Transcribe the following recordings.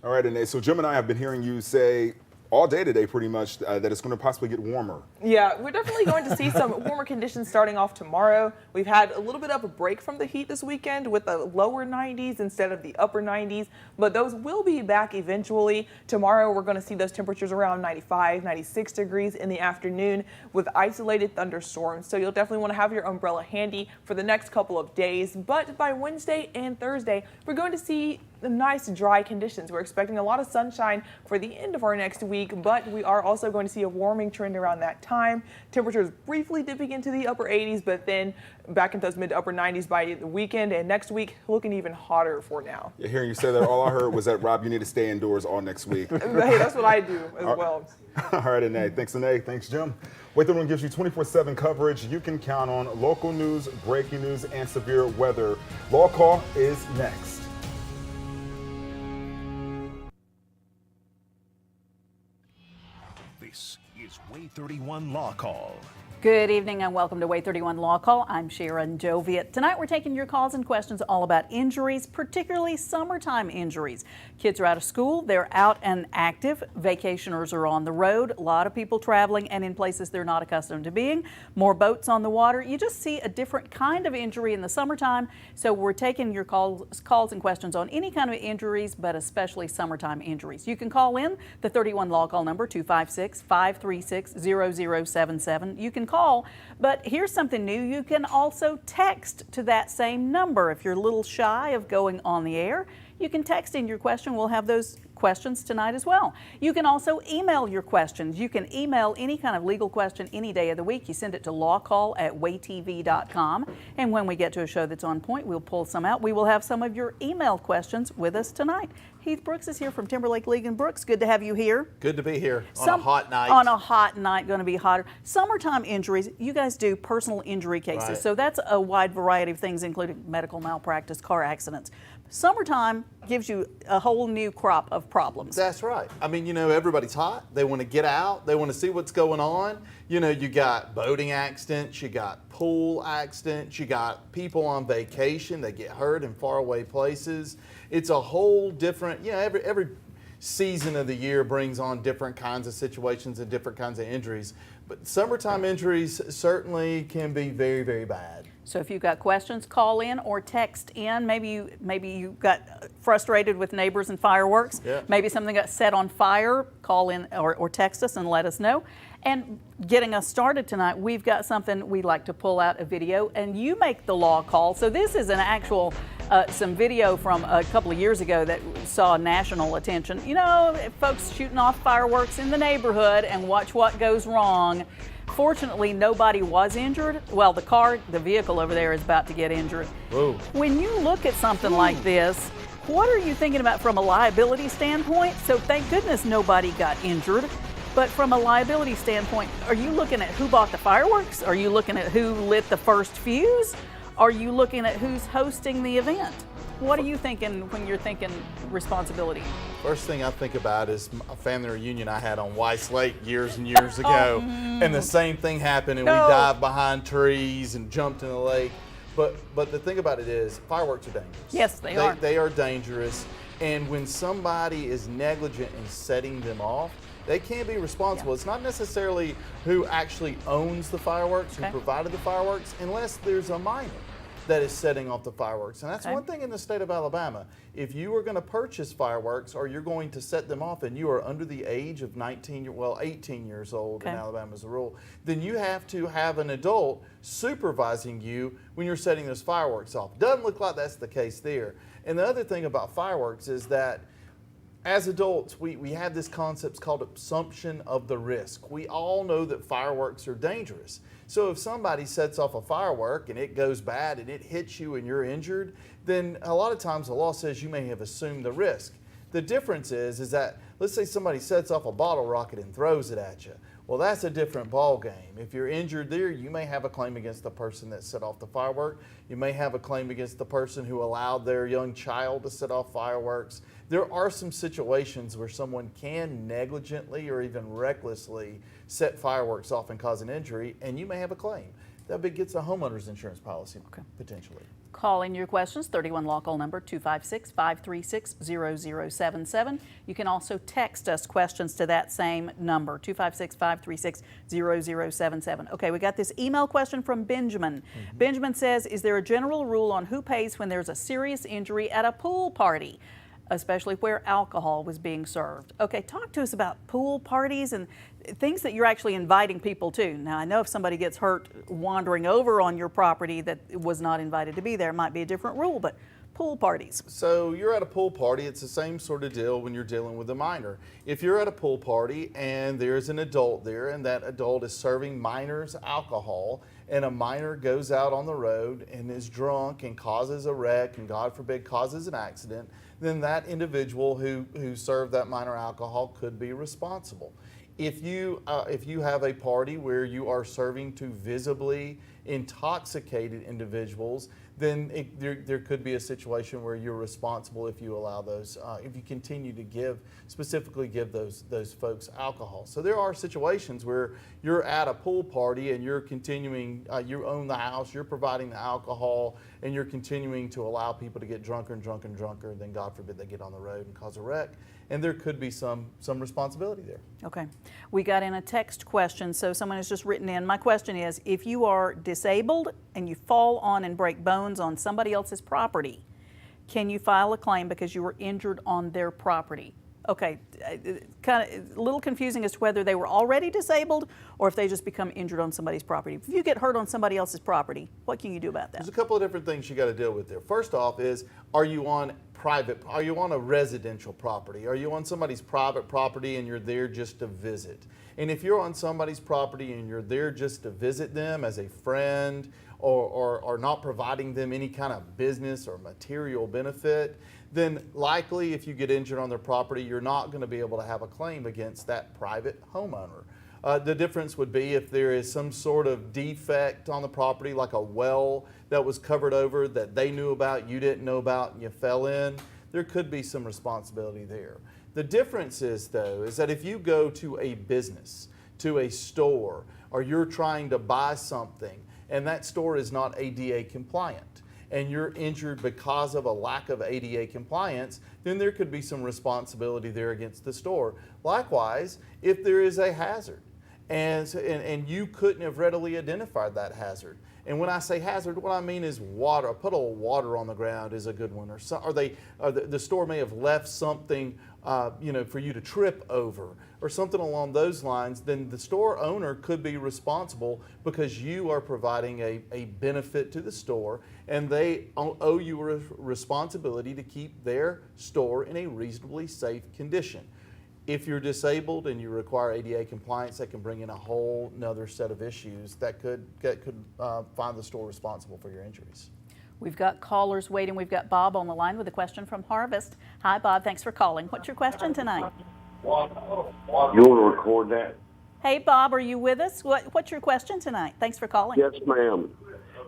All right, and so Jim and I have been hearing you say all day today pretty much that it's going to possibly get warmer. Yeah, we're definitely going to see some warmer conditions starting off tomorrow. We've had a little bit of a break from the heat this weekend with the lower 90s instead of the upper 90s, but those will be back eventually. Tomorrow we're going to see those temperatures around 95, 96 degrees in the afternoon with isolated thunderstorms. So you'll definitely want to have your umbrella handy for the next couple of days. But by Wednesday and Thursday, we're going to see the nice dry conditions. We're expecting a lot of sunshine for the end of our next week, but we are also going to see a warming trend around that time. Temperatures briefly dipping into the upper 80s, but then back into those mid to upper 90s by the weekend, and next week looking even hotter for now. Yeah, hearing you say that, all I heard was that, Rob, you need to stay indoors all next week. Hey, that's what I do as well. All right, Anae. Thanks, Anae. Thanks, Jim. WAAY 31 gives you 24/7 coverage. You can count on local news, breaking news, and severe weather. LawCall is next. This is WAAY 31 Law Call. Good evening and welcome to WAAY 31 Law Call. I'm Sharon Doviet. Tonight we're taking your calls and questions all about injuries, particularly summertime injuries. Kids are out of school, they're out and active, vacationers are on the road, a lot of people traveling and in places they're not accustomed to being, more boats on the water. You just see a different kind of injury in the summertime, so we're taking your calls and questions on any kind of injuries, but especially summertime injuries. You can call in the 31 Law Call number 256-536-0077. You can call, but here's something new. You can also text to that same number. If you're a little shy of going on the air, you can text in your question. We'll have those questions tonight as well. You can also email your questions. You can email any kind of legal question any day of the week. You send it to lawcall@waytv.com, and when we get to a show that's on point, we'll pull some out. We will have some of your email questions with us tonight. Heath Brooks is here from Timberlake League and Brooks. Good to have you here. Good to be here on a hot night. On a hot night, going to be hotter. Summertime injuries, you guys do personal injury cases. Right. So that's a wide variety of things, including medical malpractice, car accidents. Summertime gives you a whole new crop of problems. That's right. I mean, you know, everybody's hot. They want to get out. They want to see what's going on. You know, you got boating accidents, you got pool accidents, you got people on vacation that get hurt in faraway places. It's a whole different, you know, every season of the year brings on different kinds of situations and different kinds of injuries. But summertime injuries certainly can be very, very bad. So if you've got questions, call in or text in. Maybe you got frustrated with neighbors and fireworks. Yeah. Maybe something got set on fire. Call in or text us and let us know. And getting us started tonight, we've got something we like to pull out a video, and you make the law call. So this is an actual, some video from a couple of years ago that saw national attention. You know, folks shooting off fireworks in the neighborhood, and watch what goes wrong. Fortunately, nobody was injured. Well, the vehicle over there is about to get injured. Whoa. When you look at something like this, what are you thinking about from a liability standpoint? So thank goodness nobody got injured. But from a liability standpoint, are you looking at who bought the fireworks? Are you looking at who lit the first fuse? Are you looking at who's hosting the event? What are you thinking when you're thinking responsibility? First thing I think about is a family reunion I had on Weiss Lake years and years ago. And the same thing happened, and we dived behind trees and jumped in the lake. But the thing about it is, fireworks are dangerous. Yes, they are. They are dangerous. And when somebody is negligent in setting them off, they can be responsible. Yeah. It's not necessarily who actually owns the fireworks, Okay. who provided the fireworks, unless there's a minor that is setting off the fireworks. And that's Okay. one thing in the state of Alabama. If you are going to purchase fireworks or you're going to set them off and you are under the age of 18 years old in Okay. Alabama as a rule, then you have to have an adult supervising you when you're setting those fireworks off. Doesn't look like that's the case there. And the other thing about fireworks is that as adults, we have this concept called assumption of the risk. We all know that fireworks are dangerous. So if somebody sets off a firework and it goes bad and it hits you and you're injured, then a lot of times the law says you may have assumed the risk. The difference is that, let's say somebody sets off a bottle rocket and throws it at you. Well, that's a different ball game. If you're injured there, you may have a claim against the person that set off the firework. You may have a claim against the person who allowed their young child to set off fireworks. There are some situations where someone can negligently or even recklessly set fireworks off and cause an injury, and you may have a claim. that gets a homeowner's insurance policy potentially. Call in your questions, 31 Law Call number 256-536-0077. You can also text us questions to that same number, 256-536-0077. Okay, we got this email question from Benjamin. Benjamin says, is there a general rule on who pays when there's a serious injury at a pool party, especially where alcohol was being served? Okay, talk to us about pool parties and things that you're actually inviting people to. Now, I know if somebody gets hurt wandering over on your property that was not invited to be there, it might be a different rule, but pool parties. So you're at a pool party, it's the same sort of deal when you're dealing with a minor. If you're at a pool party and there's an adult there and that adult is serving minors alcohol, and a minor goes out on the road and is drunk and causes a wreck and God forbid causes an accident, then that individual who served that minor alcohol could be responsible. If you have a party where you are serving to visibly intoxicated individuals, then there could be a situation where you're responsible if you allow those, if you continue to specifically give those folks alcohol. So there are situations where you're at a pool party and you're continuing, you own the house, you're providing the alcohol, and you're continuing to allow people to get drunker and drunker and drunker, then God forbid they get on the road and cause a wreck. And there could be some responsibility there. Okay. We got in a text question, so someone has just written in. My question is, if you are disabled and you fall on and break bones on somebody else's property, can you file a claim because you were injured on their property? Okay, kind of a little confusing as to whether they were already disabled or if they just become injured on somebody's property. If you get hurt on somebody else's property, what can you do about that? There's a couple of different things you got to deal with there. First off is, are you on a residential property? Are you on somebody's private property and you're there just to visit? And if you're on somebody's property and you're there just to visit them as a friend or not providing them any kind of business or material benefit, then likely if you get injured on their property, you're not going to be able to have a claim against that private homeowner. The difference would be if there is some sort of defect on the property, like a well that was covered over that they knew about, you didn't know about, and you fell in, there could be some responsibility there. The difference is, though, is that if you go to a business, to a store, or you're trying to buy something, and that store is not ADA compliant, and you're injured because of a lack of ADA compliance, then there could be some responsibility there against the store. Likewise, if there is a hazard, and you couldn't have readily identified that hazard. And when I say hazard, what I mean is water. A puddle of water on the ground is a good one. The store may have left something for you to trip over or something along those lines, then the store owner could be responsible because you are providing a benefit to the store, and they owe you a responsibility to keep their store in a reasonably safe condition. If you're disabled and you require ADA compliance, that can bring in a whole nother set of issues that could find the store responsible for your injuries. We've got callers waiting. We've got Bob on the line with a question from Harvest. Hi, Bob. Thanks for calling. What's your question tonight? You want to record that? Hey, Bob, are you with us? What's your question tonight? Thanks for calling. Yes, ma'am.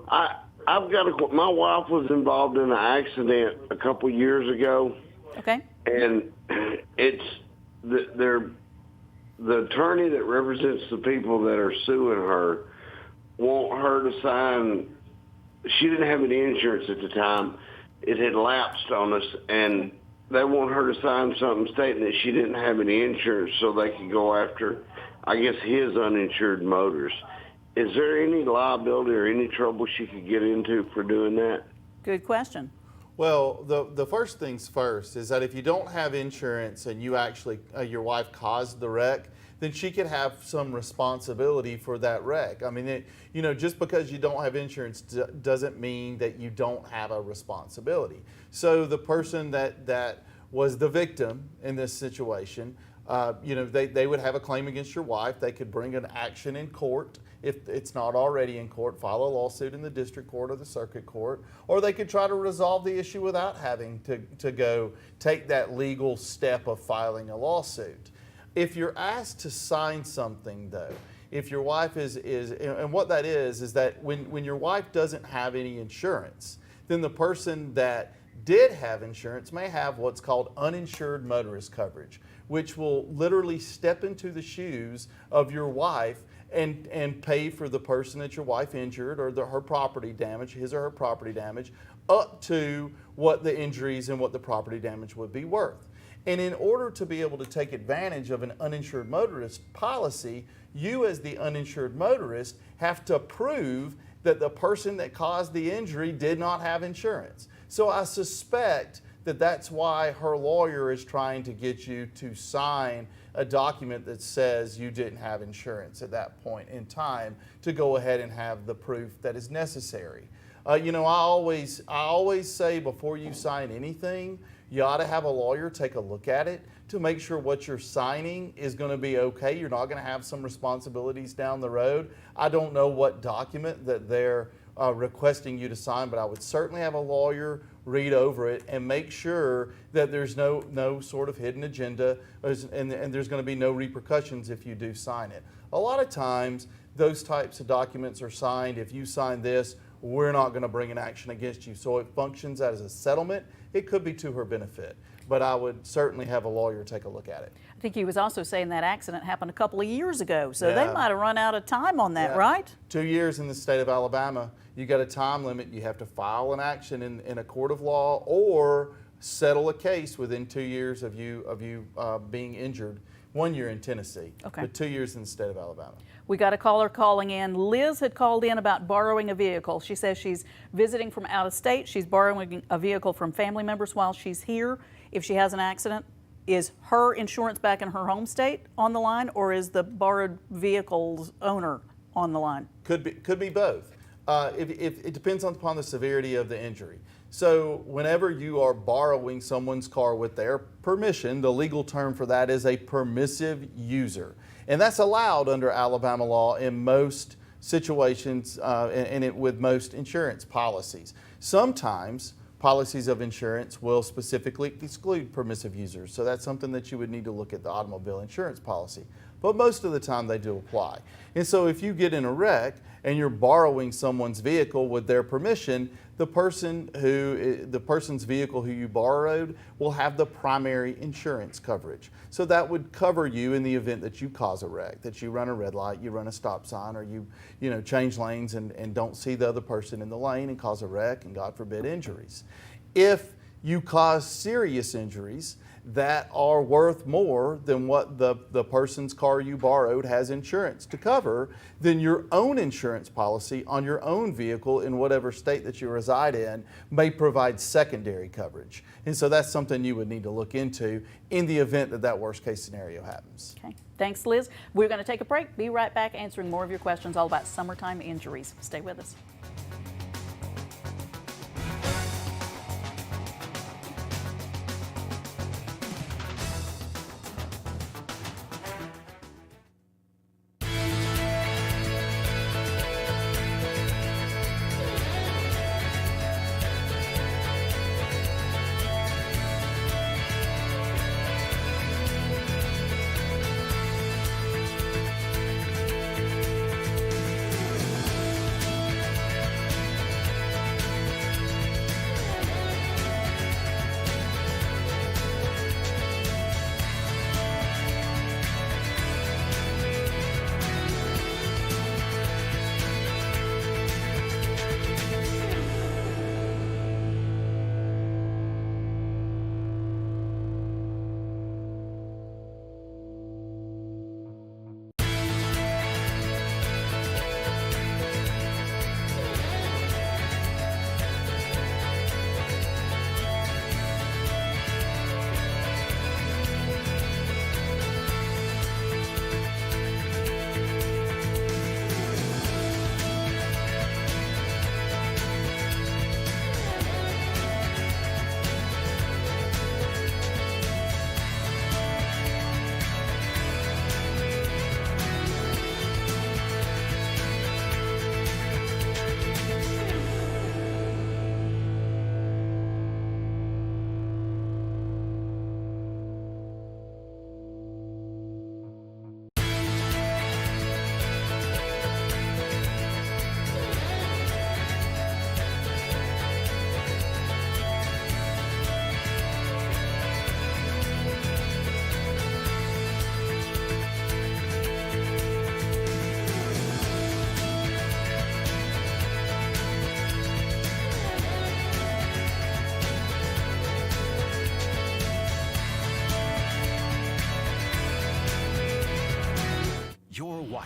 I've got my wife was involved in an accident a couple years ago. Okay. And it's the attorney that represents the people that are suing her want her to sign. She didn't have any insurance at the time. It had lapsed on us, and they want her to sign something stating that she didn't have any insurance so they could go after, I guess, his uninsured motors. Is there any liability or any trouble she could get into for doing that? Good question. Well, the first things first is that if you don't have insurance and you actually, your wife caused the wreck, then she could have some responsibility for that wreck. I mean, just because you don't have insurance doesn't mean that you don't have a responsibility. So the person that was the victim in this situation, they would have a claim against your wife. They could bring an action in court if it's not already in court, file a lawsuit in the district court or the circuit court, or they could try to resolve the issue without having to go take that legal step of filing a lawsuit. If you're asked to sign something, though, if your wife is and what that is that when your wife doesn't have any insurance, then the person that did have insurance may have what's called uninsured motorist coverage, which will literally step into the shoes of your wife and pay for the person that your wife injured or her property damage, his or her property damage, up to what the injuries and what the property damage would be worth. And in order to be able to take advantage of an uninsured motorist policy, you as the uninsured motorist have to prove that the person that caused the injury did not have insurance. So I suspect that that's why her lawyer is trying to get you to sign a document that says you didn't have insurance at that point in time to go ahead and have the proof that is necessary. You know, I always say before you sign anything, you ought to have a lawyer take a look at it to make sure what you're signing is going to be okay. You're not going to have some responsibilities down the road. I don't know what document that they're requesting you to sign, but I would certainly have a lawyer read over it and make sure that there's no sort of hidden agenda and there's going to be no repercussions if you do sign it. A lot of times those types of documents are signed. If you sign this, we're not going to bring an action against you. So it functions as a settlement. It could be to her benefit, but I would certainly have a lawyer take a look at it. I think he was also saying that accident happened a couple of years ago, so Yeah. they might have run out of time on that, Yeah. right? 2 years in the state of Alabama. You got a time limit. You have to file an action in a court of law or settle a case within 2 years of you being injured. 1 year in Tennessee, Okay. but 2 years in the state of Alabama. We got a caller calling in. Liz had called in about borrowing a vehicle. She says she's visiting from out of state. She's borrowing a vehicle from family members while she's here. If she has an accident, is her insurance back in her home state on the line, or is the borrowed vehicle's owner on the line? Could be both. If it depends upon the severity of the injury. So whenever you are borrowing someone's car with their permission, the legal term for that is a permissive user. And that's allowed under Alabama law in most situations with most insurance policies. Sometimes policies of insurance will specifically exclude permissive users. So that's something that you would need to look at the automobile insurance policy. But most of the time they do apply. And so if you get in a wreck and you're borrowing someone's vehicle with their permission, the person's vehicle who you borrowed will have the primary insurance coverage. So that would cover you in the event that you cause a wreck, that you run a red light, you run a stop sign, or you change lanes and don't see the other person in the lane and cause a wreck and, God forbid, injuries. If you cause serious injuries that are worth more than what the person's car you borrowed has insurance to cover, then your own insurance policy on your own vehicle in whatever state that you reside in may provide secondary coverage. And so that's something you would need to look into in the event that that worst case scenario happens. Okay. Thanks, Liz. We're going to take a break. Be right back answering more of your questions all about summertime injuries. Stay with us.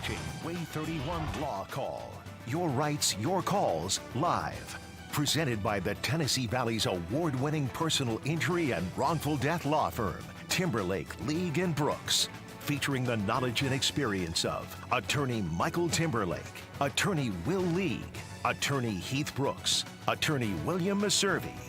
watching WAAY 31 Law Call. Your rights, your calls, live. Presented by the Tennessee Valley's award-winning personal injury and wrongful death law firm, Timberlake, League and Brooks. Featuring the knowledge and experience of Attorney Michael Timberlake, Attorney Will League, Attorney Heath Brooks, Attorney William Maservi,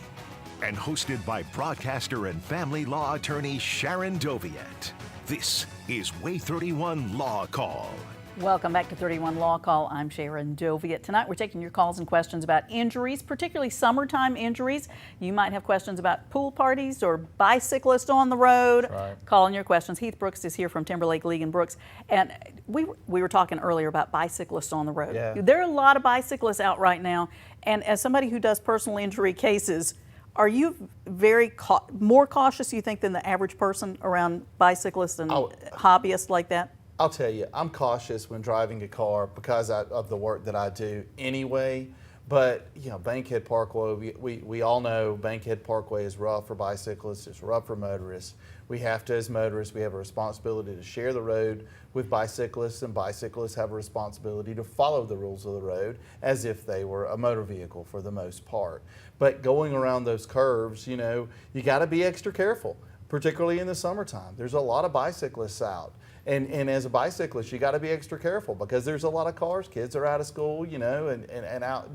and hosted by broadcaster and family law attorney Sharon Doviet. This is WAAY 31 Law Call. Welcome back to 31 Law Call. I'm Sharon Doviet. Tonight we're taking your calls and questions about injuries, particularly summertime injuries. You might have questions about pool parties or bicyclists on the road. Right. Calling your questions. Heath Brooks is here from Timberlake, League and Brooks. And we were talking earlier about bicyclists on the road. Yeah. There are a lot of bicyclists out right now. And as somebody who does personal injury cases, are you very more cautious, you think, than the average person around bicyclists and hobbyists like that? I'll tell you, I'm cautious when driving a car because of the work that I do anyway. But, you know, Bankhead Parkway, we all know Bankhead Parkway is rough for bicyclists, it's rough for motorists. We have to, as motorists, we have a responsibility to share the road with bicyclists, and bicyclists have a responsibility to follow the rules of the road as if they were a motor vehicle for the most part. But going around those curves, you know, you got to be extra careful, particularly in the summertime. There's a lot of bicyclists out. And as a bicyclist, you got to be extra careful because there's a lot of cars. Kids are out of school, you know, and out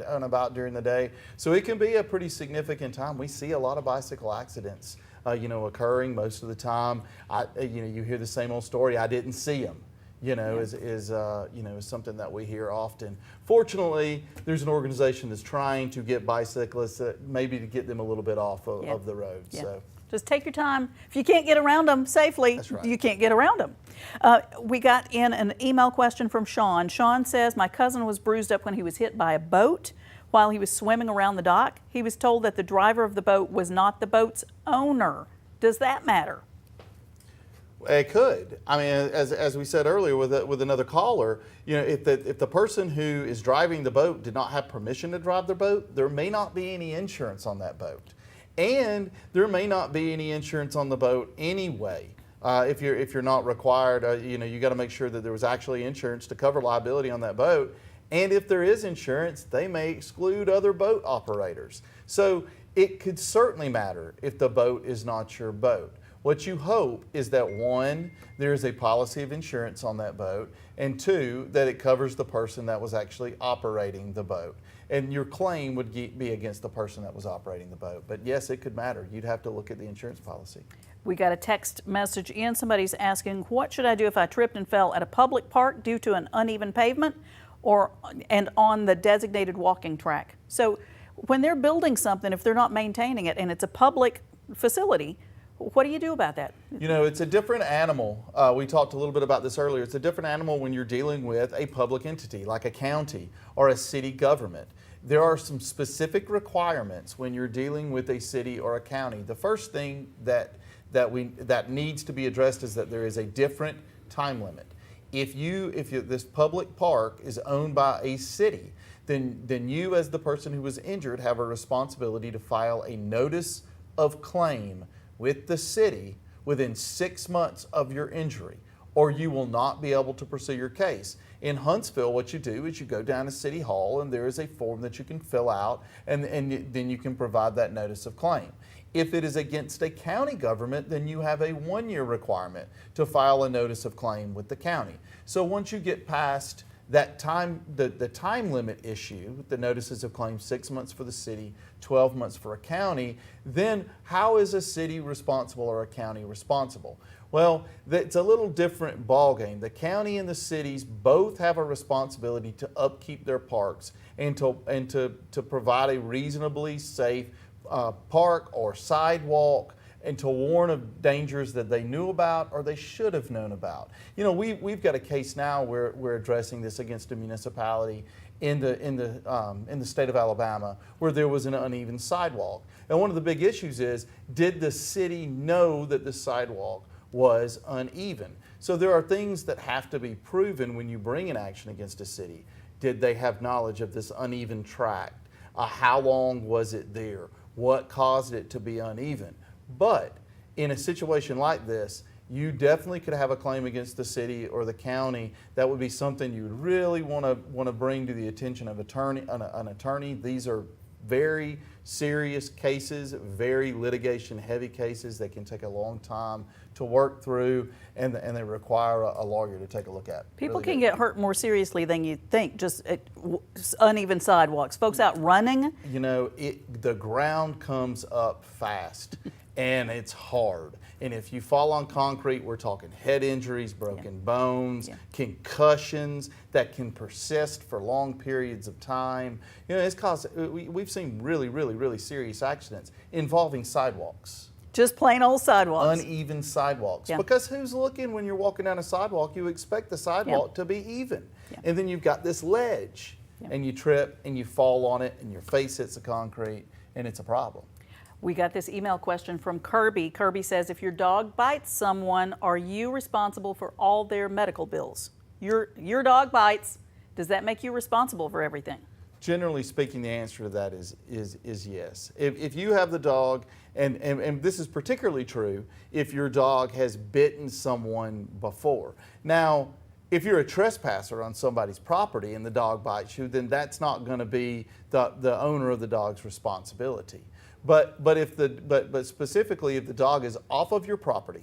and about during the day. So it can be a pretty significant time. We see a lot of bicycle accidents, you know, occurring most of the time. You know, you hear the same old story. I didn't see them. You know, is something that we hear often. Fortunately, there's an organization that's trying to get bicyclists, maybe to get them a little bit off of the road. Yeah. So. Just take your time. If you can't get around them safely, That's right. You can't get around them. We got in an email question from Sean. Sean says, my cousin was bruised up when he was hit by a boat while he was swimming around the dock. He was told that the driver of the boat was not the boat's owner. Does that matter? It could. I mean, as we said earlier with another caller, you know, if the person who is driving the boat did not have permission to drive the boat, there may not be any insurance on that boat. And there may not be any insurance on the boat anyway. If you're not required, you know, you got to make sure that there was actually insurance to cover liability on that boat. And if there is insurance, they may exclude other boat operators. So it could certainly matter if the boat is not your boat. What you hope is that, one, there is a policy of insurance on that boat, and two, that it covers the person that was actually operating the boat. And your claim would be against the person that was operating the boat. But yes, it could matter. You'd have to look at the insurance policy. We got a text message in. Somebody's asking, what should I do if I tripped and fell at a public park due to an uneven pavement and on the designated walking track? So when they're building something, if they're not maintaining it and it's a public facility, what do you do about that? You know, it's a different animal. We talked a little bit about this earlier. It's a different animal when you're dealing with a public entity like a county or a city government. There are some specific requirements when you're dealing with a city or a county. The first thing that needs to be addressed is that there is a different time limit. If this public park is owned by a city, then you as the person who was injured have a responsibility to file a notice of claim with the city within 6 months of your injury, or you will not be able to pursue your case. In Huntsville, what you do is you go down to City Hall and there is a form that you can fill out and then you can provide that notice of claim. If it is against a county government, then you have a 1-year requirement to file a notice of claim with the county. So once you get past that time, the time limit issue, the notices of claim, 6 months for the city, 12 months for a county, then how is a city responsible or a county responsible? Well, it's a little different ballgame. The county and the cities both have a responsibility to upkeep their parks and to provide a reasonably safe park or sidewalk, and to warn of dangers that they knew about or they should have known about. You know, we've got a case now where we're addressing this against a municipality in the state of Alabama where there was an uneven sidewalk. And one of the big issues is, did the city know that the sidewalk was uneven? So there are things that have to be proven when you bring an action against a city. Did they have knowledge of this uneven tract? How long was it there? What caused it to be uneven? But in a situation like this, you definitely could have a claim against the city or the county. That would be something you would really want to bring to the attention of an attorney. These are very serious cases, very litigation-heavy cases that can take a long time to work through, and they require a lawyer to take a look at. People can get hurt more seriously than you think, just uneven sidewalks. Folks out running. You know, the ground comes up fast, and it's hard. And if you fall on concrete, we're talking head injuries, broken bones, concussions that can persist for long periods of time. You know, it's caused, we've seen really, really, really serious accidents involving sidewalks. Just plain old sidewalks. Uneven sidewalks. Yeah. Because who's looking when you're walking down a sidewalk? You expect the sidewalk to be even. Yeah. And then you've got this ledge, and you trip and you fall on it and your face hits the concrete, and it's a problem. We got this email question from Kirby. Kirby says, if your dog bites someone, are you responsible for all their medical bills? Your dog bites. Does that make you responsible for everything? Generally speaking, the answer to that is yes. If you have the dog, and this is particularly true if your dog has bitten someone before. Now, if you're a trespasser on somebody's property and the dog bites you, then that's not going to be the owner of the dog's responsibility. But specifically, if the dog is off of your property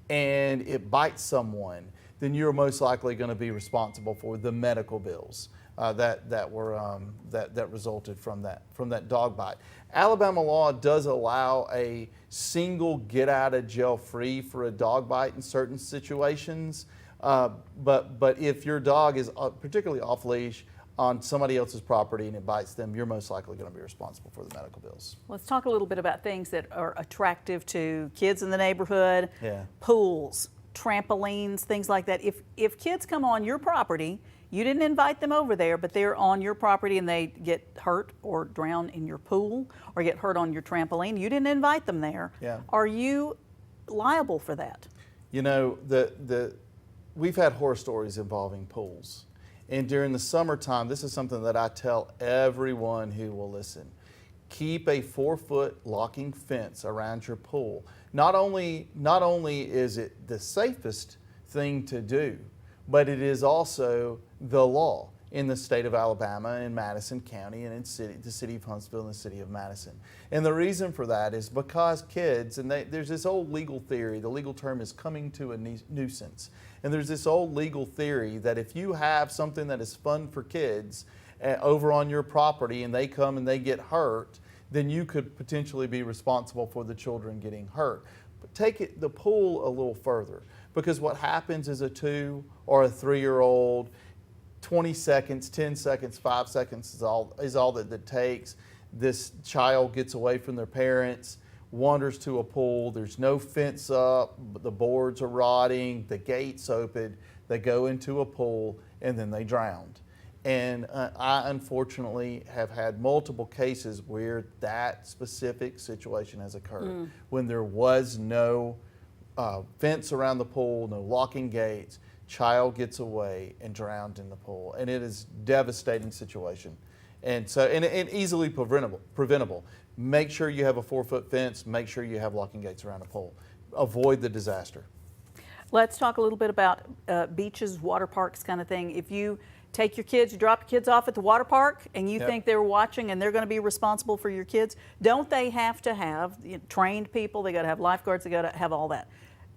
and it bites someone, then you're most likely going to be responsible for the medical bills that resulted from that dog bite. Alabama law does allow a single get out of jail free for a dog bite in certain situations, but if your dog is particularly off leash on somebody else's property and it bites them, you're most likely going to be responsible for the medical bills. Let's talk a little bit about things that are attractive to kids in the neighborhood. Yeah. Pools, trampolines, things like that. If kids come on your property, you didn't invite them over there, but they're on your property and they get hurt or drown in your pool or get hurt on your trampoline, you didn't invite them there. Yeah. Are you liable for that? You know, we've had horror stories involving pools. And during the summertime, this is something that I tell everyone who will listen. Keep a 4-foot locking fence around your pool. Not only is it the safest thing to do, but it is also the law in the state of Alabama, in Madison County, and in the city of Huntsville and the city of Madison. And the reason for that is because kids, and there's this old legal theory, the legal term is coming to a nuisance. And there's this old legal theory that if you have something that is fun for kids over on your property and they come and they get hurt, then you could potentially be responsible for the children getting hurt. But take the pool a little further, because what happens is a 2 or a 3-year-old, 20 seconds, 10 seconds, 5 seconds is all that it takes. This child gets away from their parents, wanders to a pool. There's no fence up, the boards are rotting, the gate's open. They go into a pool and then they drowned. And I unfortunately have had multiple cases where that specific situation has occurred, when there was no fence around the pool, no locking gates. Child gets away and drowned in the pool, and it is a devastating situation, and easily preventable. Make sure you have a 4-foot fence. Make sure you have locking gates around the pool. Avoid the disaster. Let's talk a little bit about beaches, water parks, kind of thing. If you take your kids, you drop your kids off at the water park, and you think they're watching and they're going to be responsible for your kids, don't they have to have trained people? They got to have lifeguards. They got to have all that.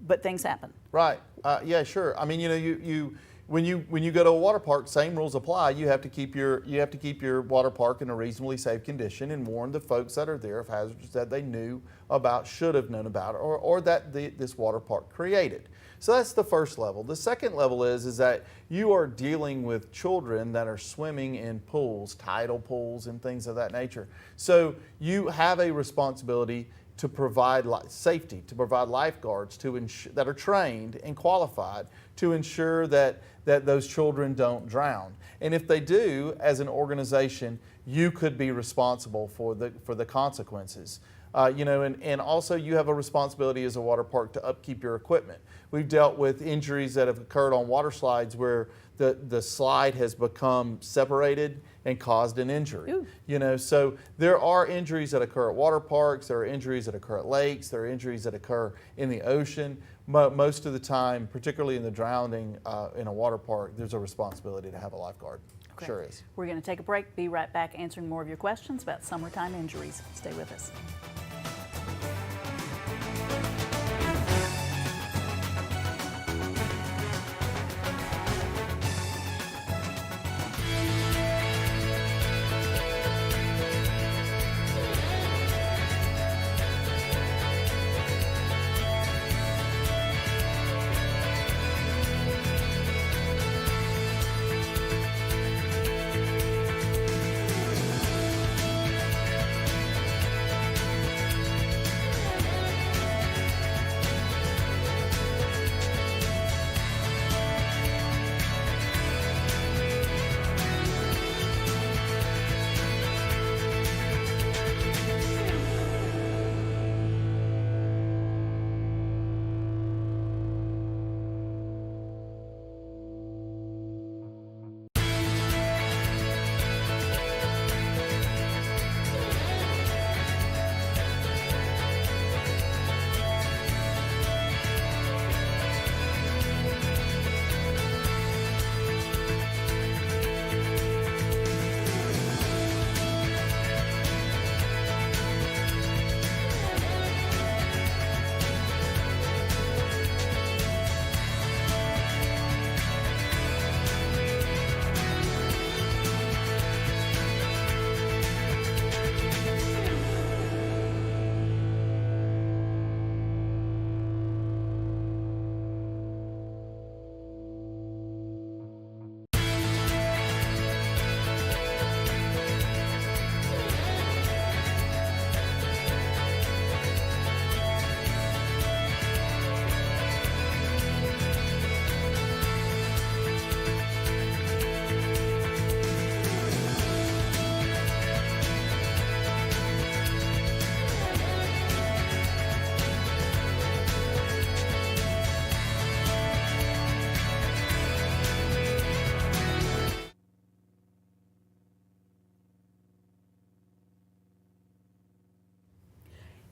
But things happen. Right. Yeah, sure. I mean, you know, when you go to a water park, same rules apply. You have to keep your water park in a reasonably safe condition and warn the folks that are there of hazards that they knew about, should have known about, or that this water park created. So that's the first level. The second level is that you are dealing with children that are swimming in pools, tidal pools and things of that nature. So you have a responsibility to provide safety, to provide lifeguards that are trained and qualified to ensure that those children don't drown. And if they do, as an organization, you could be responsible for the consequences. And also you have a responsibility as a water park to upkeep your equipment. We've dealt with injuries that have occurred on water slides where the slide has become separated and caused an injury. Ooh. So there are injuries that occur at water parks, there are injuries that occur at lakes, there are injuries that occur in the ocean. Most of the time, particularly in the drowning in a water park, there's a responsibility to have a lifeguard. Okay. Sure is. We're going to take a break, be right back answering more of your questions about summertime injuries. Stay with us.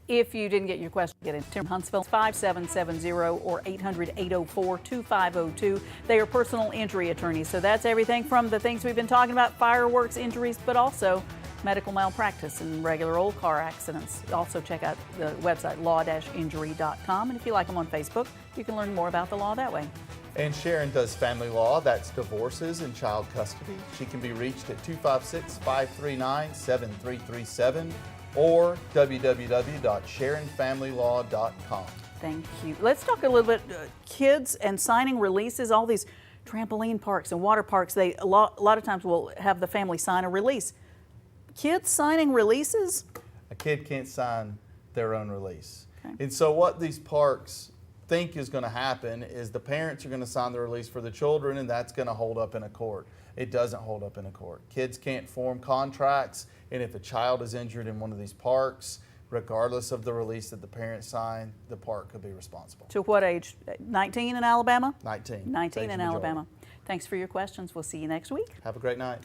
If you didn't get your question, get in Tim Huntsville, 5770 or 800-804-2502. They are personal injury attorneys. So that's everything from the things we've been talking about, fireworks injuries, but also medical malpractice and regular old car accidents. Also check out the website law-injury.com. And if you like them on Facebook, you can learn more about the law that way. And Sharon does family law, that's divorces and child custody. She can be reached at 256-539-7337 or www.sharonfamilylaw.com. Thank you. Let's talk a little bit kids and signing releases. All these trampoline parks and water parks, they a lot of times will have the family sign a release. Kids signing releases? A kid can't sign their own release. Okay. And so what these parks think is going to happen is the parents are going to sign the release for the children, and that's going to hold up in a court. It doesn't hold up in a court. Kids can't form contracts, and if a child is injured in one of these parks, regardless of the release that the parents sign, the park could be responsible. To what age? 19 in Alabama? 19. 19 State in majority. Alabama. Thanks for your questions. We'll see you next week. Have a great night.